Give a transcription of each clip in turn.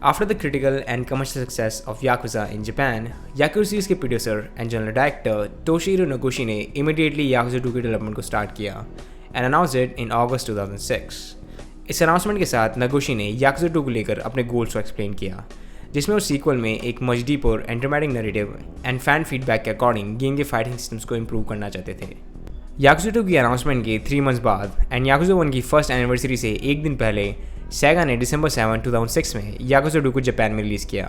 After the critical and commercial success of Yakuza in Japan, Yakuza series के producer and general director Toshihiro Nagoshi ने immediately Yakuza 2 के development को start किया and announced it in August 2006. इस announcement के साथ Nagoshi ने Yakuza 2 को लेकर अपने goals को explain किया, जिसमें वो sequel में एक much deeper and dramatic narrative and fan feedback के according game के fighting systems को improve करना चाहते थे. Yakuza 2 की announcement के 3 months बाद and Yakuza 1 की first anniversary से एक दिन पहले सेगा ने December 7, 2006 में Yakuza 2 को जापान में रिलीज़ किया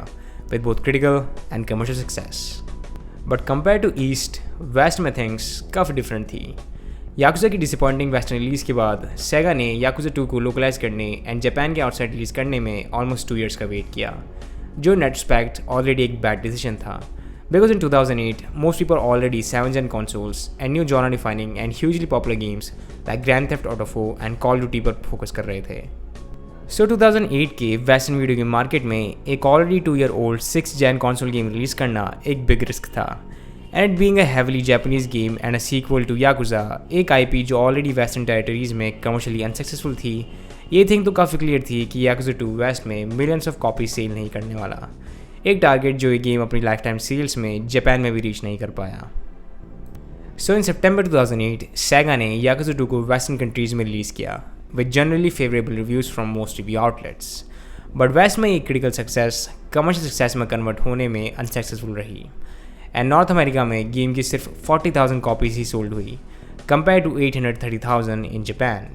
with both critical and commercial success. But compared to East, West में things काफ़ी different थी. Yakuza की disappointing western रिलीज़ के बाद सेगा ने Yakuza 2 को localize करने and जापान के outside रिलीज़ करने में almost 2 years का वेट किया, जो in retrospect already एक bad decision था. Because in 2008, most people are already 7th-gen consoles and new genre-defining and hugely popular games like Grand Theft Auto 4 and Call of Duty पर focus कर रहे थे. So 2008 के western video game market में एक already 2-year-old 6th-gen console game release करना एक big risk था. And it being a heavily Japanese game and a sequel to Yakuza, एक आईपी जो ऑलरेडी वेस्टर्न टेरिटरीज में कमर्शियली अनसक्सेसफुल थी, ये थिंग तो काफ़ी क्लियर थी कि याकुजा 2 वेस्ट में मिलियंस ऑफ कॉपी सेल नहीं करने वाला, एक टारगेट जो ये गेम अपनी लाइफ टाइम सेल्स में जापान में भी रीच नहीं कर पाया. सो इन सितंबर 2008 सेगा ने याकुजा 2 को वेस्टर्न कंट्रीज़ में रिलीज़ किया with generally favorable reviews from most review outlets. But West में ये critical success commercial success में convert होने में unsuccessful रही. And North America में गेम की सिर्फ 40,000 copies ही sold हुई, compared to 830,000 in Japan.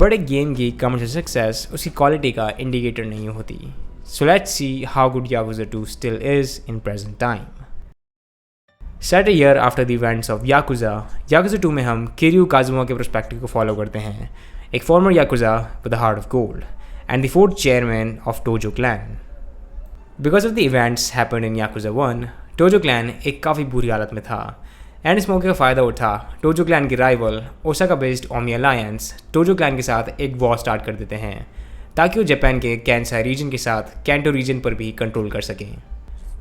But एक गेम की commercial success उसकी quality का indicator नहीं होती. So let's see how good Yakuza 2 still is in present time. Set a year after the events of Yakuza 2 में हम किरयू काजुमा के perspective को follow करते हैं, एक former Yakuza with a heart of gold, and the 4th chairman of Tojo clan. Because of the events happened in Yakuza 1, Tojo clan एक काफ़ी बुरी हालत में था, and इस मौके का फ़ायदा उठा Tojo clan की rival ओसाका based ओमी अलायंस Tojo clan के साथ एक वॉर स्टार्ट कर देते हैं, ताकि वो जापान के कैंसाई रीजन के साथ कैंटो रीजन पर भी कंट्रोल कर सकें.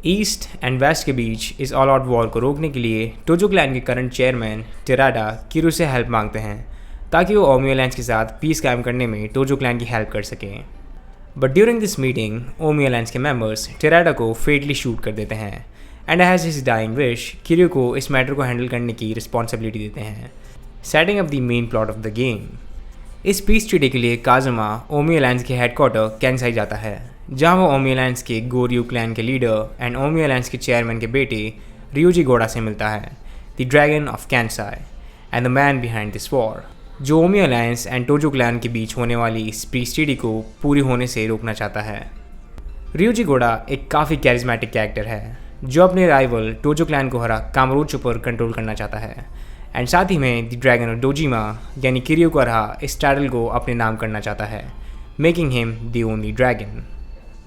ईस्ट एंड वेस्ट के बीच इस ऑल आउट वॉर को रोकने के लिए टोजो क्लैन के करंट चेयरमैन टेराडा किरू से हेल्प मांगते हैं, ताकि वो ओमी अलायंस के साथ पीस कायम करने में टोजो क्लैन की हेल्प कर सकें. But during this meeting Omi alliance के मेंबर्स टेराडा को फेटली शूट कर देते हैं, and as his dying wish Kiryu को इस मैटर को हैंडल करने की रिस्पॉन्सिबिलिटी देते हैं, setting up the main plot of the game. इस पीस ट्रीटी के लिए काजुमा ओमी अलायंस के हेडक्वार्टर कैंसाई जाता है, जहाँ वो ओमी अलायंस के गोरियो क्लैन के लीडर एंड ओमी अलायंस के चेयरमैन के बेटे रियोजी गोडा से मिलता है, the dragon of कैंसाई and the man behind this war, जो ओमी अलायंस एंड टोजो क्लैन के बीच होने वाली इस पीस ट्रीटी को पूरी होने से रोकना चाहता है. रियोजी गोडा एक काफ़ी कैरिज्मेटिक कैरेक्टर है, जो अपने राइवल टोजो क्लैन को हरा कामरोचो पर कंट्रोल करना चाहता है, एंड साथ ही में द ड्रैगन ऑफ डोजिमा यानी किरियो को हरा इस टाइटल को अपने नाम करना चाहता है, making him the only dragon.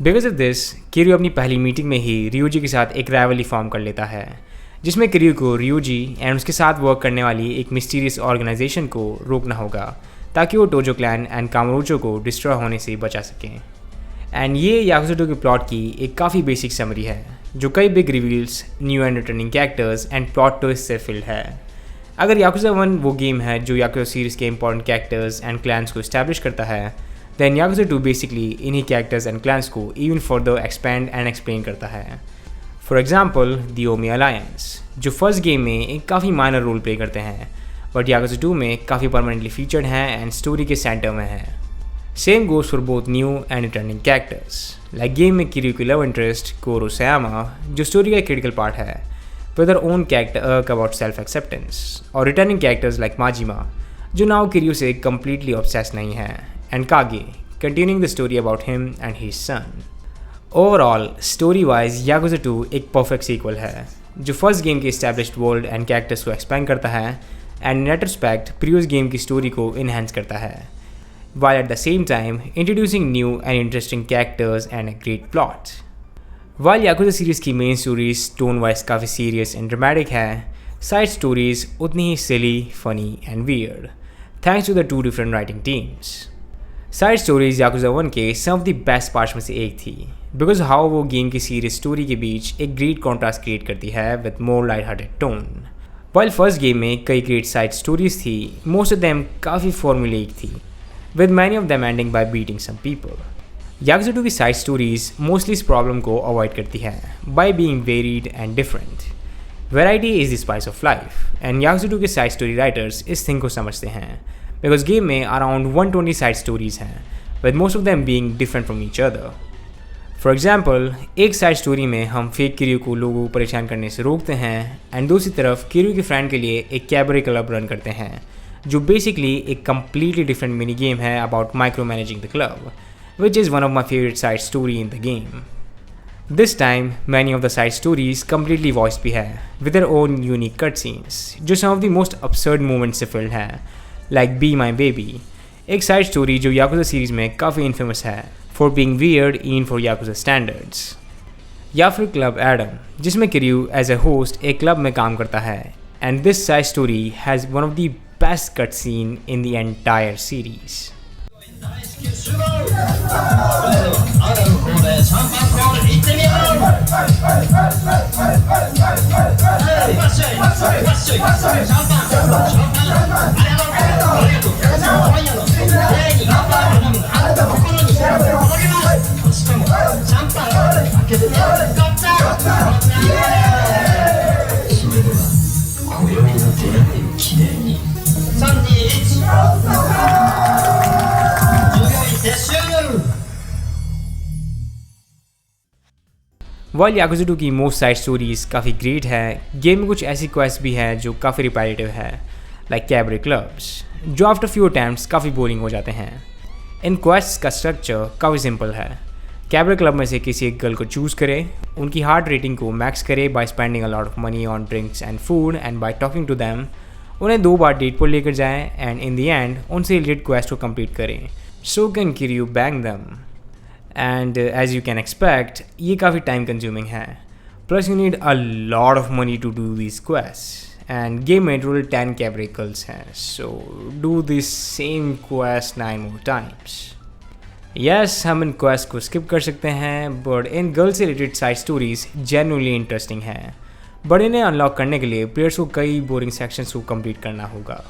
Because of this Kiryu अपनी पहली मीटिंग में ही रियोजी के साथ एक राइवली फॉर्म कर लेता है, जिसमें किरियो को रियोजी एंड उसके साथ वर्क करने वाली एक मिस्टीरियस ऑर्गेनाइजेशन को रोकना होगा, ताकि वो टोजो क्लैन एंड कामरोचो को डिस्ट्रॉय होने से बचा सकें. एंड ये याकुजा 2 के प्लॉट की एक काफ़ी बेसिक समरी है, जो कई big reveals, new and returning characters and plot twist से फिल्ड है. अगर याकुजा 1 वो गेम है जो याकुजा सीरीज़ के इंपॉर्टेंट कैरेक्टर्स एंड क्लैंस को इस्टेब्लिश करता है, then Yakuza 2 basically इन्हीं characters and clans को even further expand and explain करता है. For example, the Omi Alliance, जो फर्स्ट गेम में एक काफ़ी माइनर रोल प्ले करते हैं, बट Yakuza 2 में काफ़ी परमानेंटली फीचर्ड हैं एंड स्टोरी के सेंटर में हैं. Same goes for both new and returning characters, like game में किरियो की लव इंटरेस्ट कोरो सयामा, जो स्टोरी का एक क्रिटिकल पार्ट है, विद देयर ओन कैरेक्टर अर्क अबाउट सेल्फ एक्सेप्टेंस, और रिटर्निंग कैरेक्टर्स लाइक माजिमा, जो नाउ किरियो से कंप्लीटली ऑब्सेस नहीं है, and Kage, continuing the story about him and his son. Overall, story-wise, Yakuza 2 एक perfect sequel है, जो फर्स्ट गेम के established world and characters को expand करता है and in retrospect previous game की story को enhance करता है, while at the same time introducing new and interesting characters and a great plot. While Yakuza series की main stories tone-wise काफ़ी serious and dramatic है, side stories उतनी ही silly, funny and weird, thanks to the two different writing teams. Side stories yakuza 1 के सम of the best parts में से एक थी, because how वो गेम की सीरियस स्टोरी के बीच एक ग्रेट कॉन्ट्रास्ट क्रिएट करती है with more light hearted tone. While first game में कई ग्रेट साइड स्टोरीज थी, मोस्ट ऑफ देम काफ़ी फॉर्मूलेइक थी, with many of them ending by beating some people. Yakuza 2 की साइड स्टोरीज मोस्टली इस प्रॉब्लम को अवॉइड करती है by being varied and different. Variety is the spice of life and Yakuza 2 के side story writers इस thing को समझते हैं बिकॉज गेम में अराउंड 120 साइड स्टोरीज हैं with most of them being different from each other. For example, एक side story में हम फेक किरयू को लोगों को परेशान करने से रोकते हैं एंड दूसरी तरफ किरयू के फ्रेंड के लिए एक कैबरे क्लब रन करते हैं जो बेसिकली एक कम्प्लीटली डिफरेंट मिनी गेम है about micro managing the club, which is one of my favorite side story in the game. This time, many of the side stories completely voiced भी है with their own unique cutscenes, जो some of the most absurd moments से filled है, like Be My Baby, एक side story जो Yakuza series में काफ़ी infamous है for being weird even for Yakuza standards. या फिर Club Adam, जिसमें Kiryu as a host एक क्लब में काम करता है, and this side story has one of the best cutscene in the entire series. While Yakuza 2 की मोस्ट साइड स्टोरीज काफ़ी ग्रेट है, गेम में कुछ ऐसी क्वेस्ट भी है जो काफ़ी रिपीटेटिव है, लाइक कैबरे क्लब्स, जो आफ्टर फ्यू अटैम्प्ट्स काफ़ी बोरिंग हो जाते हैं। इन क्वेस्ट्स का स्ट्रक्चर काफ़ी सिंपल है। कैबरे क्लब में से किसी एक गर्ल को चूज़ करें, उनकी हार्ट रेटिंग को मैक्स करें by spending a lot of money on drinks and food and by talking to them, उन्हें 2 बार डेट पर लेकर जाएं एंड इन द एंड उनसे रिलेटेड क्वेस्ट को कंप्लीट करें। So can Kiryu bang them. And as you can expect, ये काफ़ी टाइम कंज्यूमिंग है, plus you need a lot of money to do this quest and game में total 10 cabaret girls हैं, so do this same quest 9 more times. Yes, हम इन quest को skip कर सकते हैं, बट इन गर्ल्स से related side stories genuinely interesting हैं, but इन्हें अनलॉक करने के लिए प्लेयर्स को कई बोरिंग सेक्शंस को कंप्लीट करना होगा।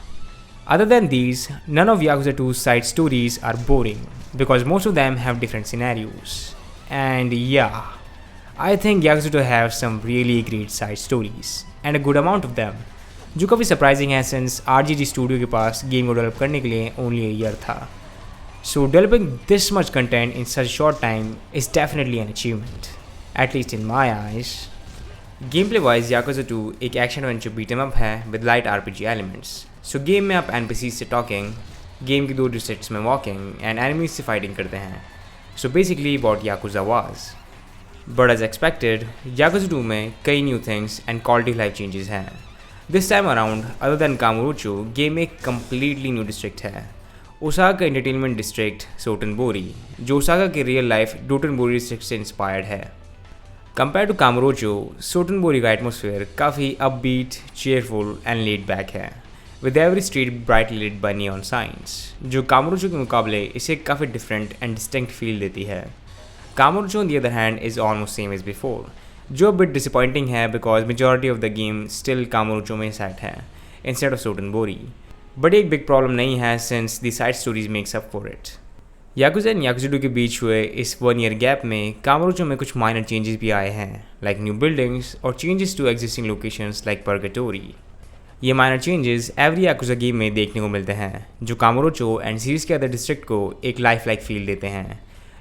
Other than these, none of Yakuza 2's side stories are boring because most of them have different scenarios. And yeah, I think Yakuza 2 have some really great side stories and a good amount of them, जो काफ़ी surprising है since RGG Studio के पास game को develop करने के लिए only a year था. So developing this much content in such a short time is definitely an achievement, at least in my eyes. Gameplay wise, Yakuza 2 एक action adventure beat 'em up है with light RPG elements. So game में आप NPCs से talking, game की 2 districts में walking and enemies से fighting करते हैं। So basically what Yakuza was. But as expected, Yakuza 2 में कई new things and quality life changes हैं। This time around, other than Kamurocho, game में एक कम्प्लीटली न्यू डिस्ट्रिक्ट है, ओसाका एंटरटेनमेंट डिस्ट्रिक्ट सोटनबोरी, जो ओसाका के रियल लाइफ डोटनबोरी डिस्ट्रिक्ट से inspired है। कंपेयर टू कामुरोचो, सोटनबोरी का एटमोसफेयर काफ़ी upbeat, cheerful and laid back है, with every street brightly lit by neon signs, जो कामुरोचो के मुकाबले इसे काफ़ी डिफरेंट एंड डिस्टिंक्ट फील देती है। Kamurocho on the other hand is almost same as before, जो बिट डिसअपॉइंटिंग है because majority of the game still Kamurocho में सेट है इंस्टेड ऑफ सोटनबोरी, बट एक बिग प्रॉब्लम नहीं है since the side stories makes up for it. Yakuza and Yakuza 2 के बीच हुए इस 1 ईयर गैप में कामुरोचो में कुछ माइनर चेंजेस भी आए हैं, लाइक न्यू बिल्डिंग्स और changes to existing locations like Purgatory. ये minor changes every Yakuza game में देखने को मिलते हैं, जो कामुरोचो एंड सीरीज़ के अदर डिस्ट्रिक्ट को एक लाइफ लाइक फील देते हैं।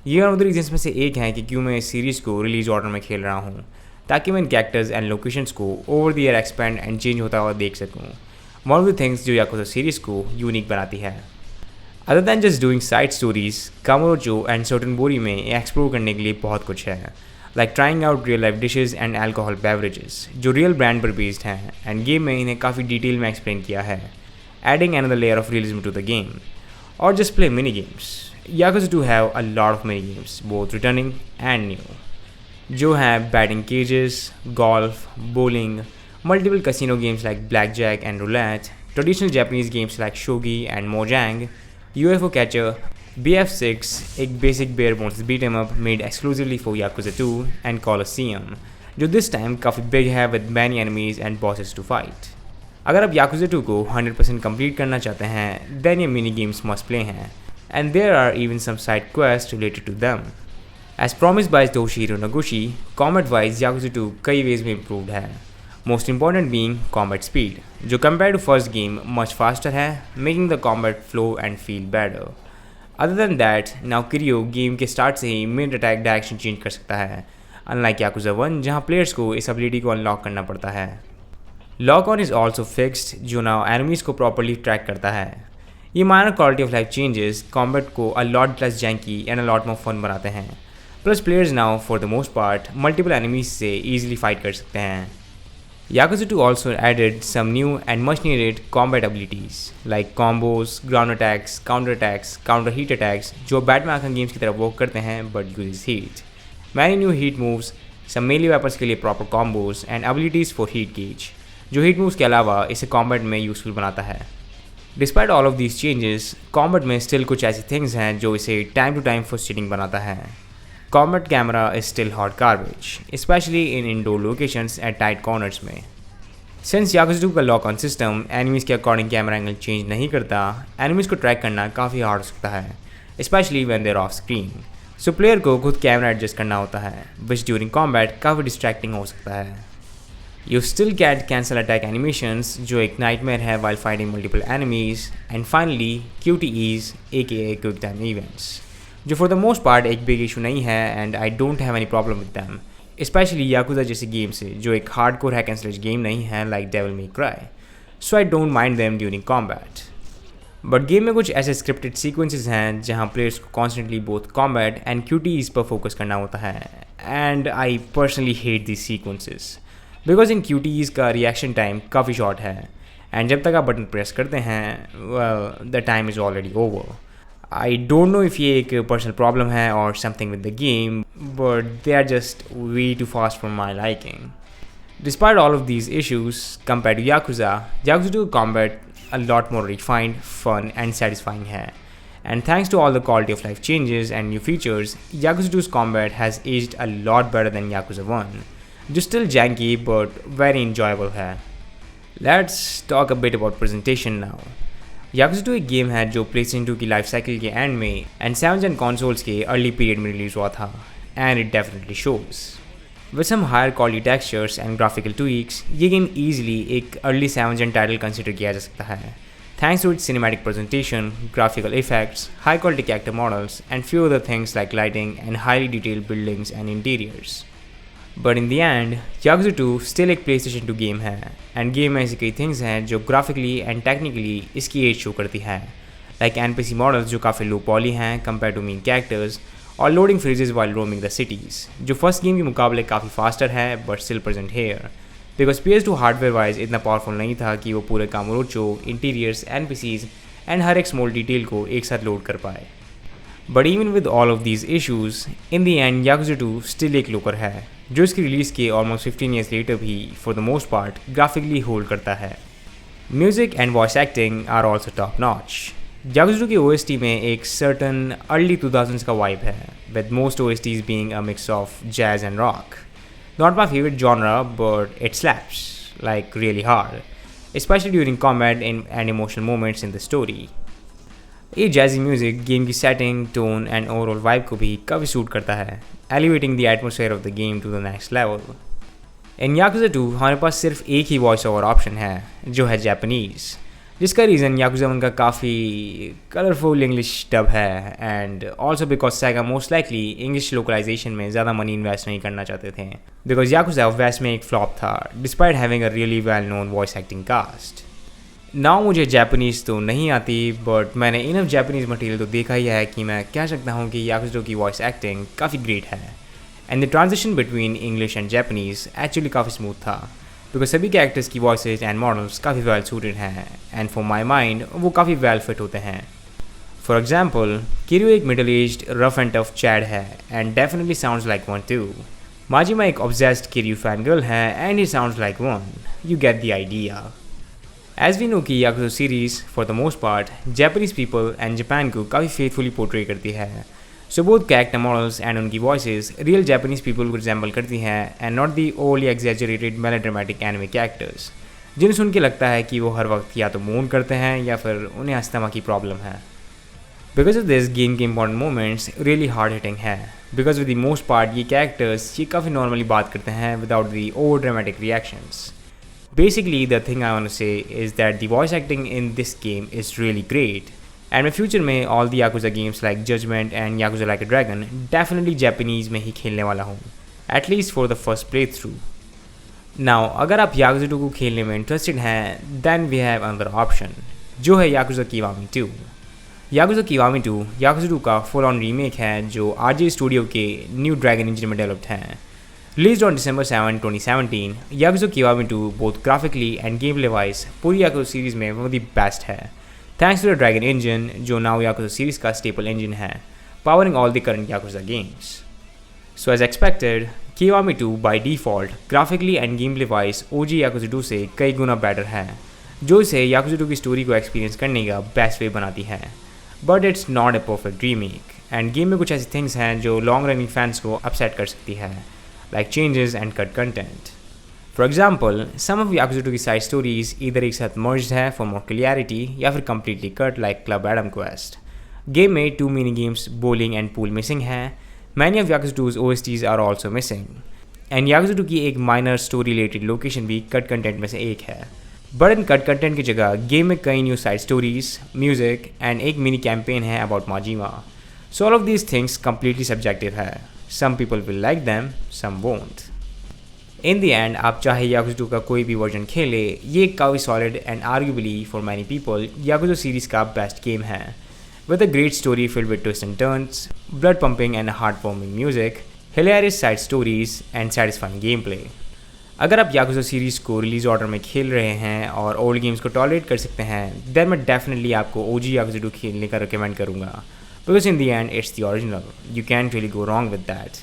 ये वन ऑफ द रीजन्स में से एक है कि क्यों मैं इस सीरीज़ को रिलीज ऑर्डर में खेल रहा हूँ, ताकि मैं इन कैरेक्टर्स एंड लोकेशंस को over the year expand and change होता हुआ देख सकूँ। वन ऑफ द थिंग्स जो याकुजा सीरीज़ को यूनिक बनाती है। Other than just doing side stories, Kamurocho and Sotenbori में एक्सप्लोर करने के लिए बहुत कुछ है, like trying out real life dishes and alcohol beverages जो real brand पर based हैं and game में इन्हें काफ़ी डिटेल में एक्सप्लेन किया है, adding another layer of realism to the game. Or just play mini games. Yakuza 2 have a lot of mini games, both returning and new, जो हैं batting cages, golf, bowling, multiple casino games like blackjack and roulette, traditional Japanese games like shogi and mojang, UFO catcher, BF6, एक basic bear bones beat M up made exclusively for yakuza 2 and कॉलोसियम, जो this time काफ़ी big है with many enemies and bosses to fight. अगर आप yakuza 2 को 100% complete करना चाहते हैं, देन ये मिनी गेम्स मस्ट प्ले हैं and there are even some side quests related to them. As promised by Toshihiro Noguchi, combat-wise Yakuza 2 कई ways में improved है. Most important being combat speed, जो compared to first game much faster है, making the combat flow and feel better. Other than that, now Kiryu game के start से ही mid attack direction change कर सकता है, unlike Yakuza 1 जहाँ players को इस एबिलिटी को अनलॉक करना पड़ता है. Lock on is also fixed, जो नाउ एनिमीज़ को प्रॉपरली ट्रैक करता है. ये minor quality of life changes combat को a lot less janky and a lot more fun बनाते हैं. Plus players now for the most part multiple enemies से easily fight कर सकते हैं. Yakuza 2 also added some new and much needed combat abilities like combos, ground attacks, counter attacks, counter heat attacks जो Batman Arkham games की तरह work करते हैं but uses heat. Many new heat moves, some melee weapons के लिए proper combos and abilities for heat gauge जो heat moves के अलावा इसे combat में useful बनाता है. Despite all of these changes, combat में still कुछ ऐसी things हैं जो इसे time to time frustrating बनाता है. Combat camera is still hot garbage, especially in indoor locations at tight corners में. Since Yakuza 2 का lock on system enemies के according camera angle change नहीं करता, enemies को track करना काफ़ी hard हो सकता है, especially when they're off screen. So player को खुद camera adjust करना होता है, which during combat काफ़ी distracting हो सकता है. You still get cancel attack animations जो एक nightmare है while fighting multiple enemies, and finally QTEs aka quick time events. जो फॉर द मोस्ट पार्ट एक बिग इशू नहीं है and I don't have any problem with them, specially yakuza जैसे game से जो एक hardcore hack and slash game नहीं है like Devil May Cry, so I don't mind them during combat. But game में कुछ ऐसे स्क्रिप्टेड सीक्वेंसेस हैं जहाँ प्लेयर्स को constantly both combat and cuties पर फोकस करना होता है, and I personally hate this sequences because in cuties का रिएक्शन टाइम काफ़ी शॉर्ट है एंड जब तक आप बटन प्रेस करते हैं the time is already over. I don't know if ये एक personal problem है or something with the game, but they are just way too fast for my liking. Despite all of these issues, compared to Yakuza 2 combat a lot more refined, fun and satisfying है. And thanks to all the quality of life changes and new features, Yakuza 2's combat has aged a lot better than Yakuza 1, जो still janky but very enjoyable है. Let's talk a bit about presentation now. Yakuza 2 एक game है जो PlayStation 2 की life cycle के end में and 7th gen consoles के early period में रिलीज हुआ था, and it definitely shows. With some higher quality textures and graphical tweaks ये गेम ईजिली एक early 7th gen title consider किया जा सकता है, thanks to its cinematic presentation, graphical effects, high quality character models and few other things like lighting and highly detailed buildings and interiors. But in the end Yakuza 2 still एक PlayStation 2 game है, and game में ऐसी कई things हैं जो graphically and technically इसकी as show करती है, लाइक NPC मॉडल्स जो काफ़ी लो पॉली हैं कंपेयर टू मेन कैरेक्टर्स, और loading फ्रीजेज while roaming the cities जो फर्स्ट गेम के मुकाबले काफ़ी फास्टर है but still present here, because PS2 hardware wise इतना पावरफुल नहीं था कि वो पूरे कामुरोचो, इंटीरियर्स, NPCs एंड हर एक स्मॉल डिटेल को एक साथ लोड कर पाए. But even with all of these issues, in the end Yakuza 2 still एक लुकर है जो इसकी रिलीज़ के ऑलमोस्ट 15 years लेटर भी for the most part graphically hold करता है. Music and voice acting are also top notch. Yakuza 2 की OST में एक सर्टन अर्ली 2000s का वाइब है, with most OSTs being a mix of jazz and rock. Not my favourite genre but it slaps like really hard, specially during comet and emotional moments in the story. ये jazzy music game की setting, tone and overall vibe को भी काफ़ी suit करता है, elevating the atmosphere of the game to the next level. In Yakuza 2 हमारे पास सिर्फ एक ही वॉइस ओवर ऑप्शन है जो है जापानीज़, जिसका रीज़न Yakuza 1 का काफ़ी कलरफुल इंग्लिश डब है, and also because Sega most likely English localisation में ज़्यादा मनी इन्वेस्ट नहीं करना चाहते थे, बिकॉज Yakuza वेस्ट में एक फ्लॉप था despite having a really well known voice acting cast. Now मुझे जापानीज़ तो नहीं आती, बट मैंने इनफ जापानीज़ मटेरियल तो देखा ही है कि मैं कह सकता हूँ कि Yakuza 2 की वॉइस एक्टिंग काफ़ी ग्रेट है, and the transition between English and Japanese actually काफ़ी स्मूथ था, बिकॉज सभी कैरेक्टर्स की वॉइसेज एंड मॉडल्स काफ़ी वेल सूटेड हैं, एंड फॉर माई माइंड वो काफ़ी वेल फिट होते हैं. फॉर एग्जाम्पल, किरयू एक middle aged rough and tough chad है, and definitely sounds like one too. Majima एक ऑब्सेस्ड किरयू फैन गर्ल है, and he sounds like one. You get the idea. As we know कि Yakuza series for the most part Japanese people and Japan को काफ़ी faithfully portray करती है, so both character models and उनकी voices real Japanese people को resemble करती हैं and not the overly exaggerated melodramatic anime characters जिन्हें सुन के लगता है कि वो हर वक्त या तो mourn करते हैं या फिर उन्हें अस्थमा की प्रॉब्लम है. Because of this, गेम के important moments really hard hitting है, because for the most part ये characters ये काफ़ी normally बात करते हैं without the over dramatic reactions. Basically the thing I want to say is that the voice acting in this game is really great, and in future में all the Yakuza games like Judgment and Yakuza Like a Dragon definitely Japanese में ही खेलने वाला हूँ, at least for the first playthrough. Now अगर आप Yakuza 2 को खेलने में interested हैं, then we have another option, जो है Yakuza Kiwami 2. Yakuza Kiwami 2 Yakuza 2 का फुल ऑन रीमेक है जो RJ स्टूडियो के न्यू ड्रैगन इंजन में डेवलप्ड है. Released on December 7, 2017, Yakuza Kiwami 2 both graphically and gameplay wise पूरी Yakuza सीरीज में one of the best है, thanks to the Dragon Engine जो now Yakuza सीरीज का staple engine है, powering all the current Yakuza games. So as expected, Kiwami 2 by default graphically and gameplay wise OG Yakuza 2 से कई गुना better है, जो इसे Yakuza 2 की स्टोरी को एक्सपीरियंस करने का बेस्ट वे बनाती है. But it's not a perfect remake, and game में कुछ ऐसी थिंग्स हैं जो लॉन्ग रनिंग फैंस को अपसेट कर सकती है, like changes and cut content. For example, some of Yakuza 2 की साइड स्टोरीज इधर एक साथ मर्ज्ड है फॉर मोर क्लियरिटी या फिर completely cut like club Adam quest. Game में 2 mini games bowling and pool missing है. Many of Yakuza 2's OSTs are also missing, and Yakuza 2 की एक माइनर स्टोरी रिलेटेड लोकेशन भी cut content में से एक है. बट इन कट कंटेंट की जगह गेम में कई new side stories, music and एक मिनी कैंपेन है about Majima. So all of these things completely subjective है. Some people will like them, some won't. In the end आप चाहे Yakuza 2 का कोई भी वर्जन खेले, ये काफ़ी solid and arguably for many people Yakuza series का बेस्ट गेम है, with a great story filled with twist and turns, blood pumping and heart warming music, hilarious side stories and satisfying game play. अगर आप Yakuza series को release order में खेल रहे हैं और ओल्ड गेम्स को टॉलरेट कर सकते हैं, देन मैं डेफिनेटली आपको OG Yakuza 2 खेलने का रिकमेंड करूँगा, because in the end it's the original. You can really go wrong with that.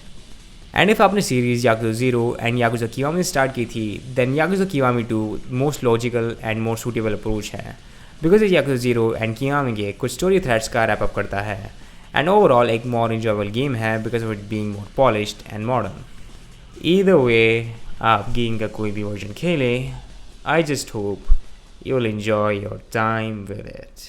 And if आपने series Yakuza 0 and Yakuza Kiwami start की थी, then Yakuza Kiwami 2 most logical and most suitable approach है, because ये Yakuza 0 and Kiwami के कुछ story threads का wrap up करता है, एंड ओवरऑल एक मोर इंजॉयबल गेम है because of it being more polished and modern. Either way आप गेम का कोई भी वर्जन खेले, I just hope you will enjoy your time with it.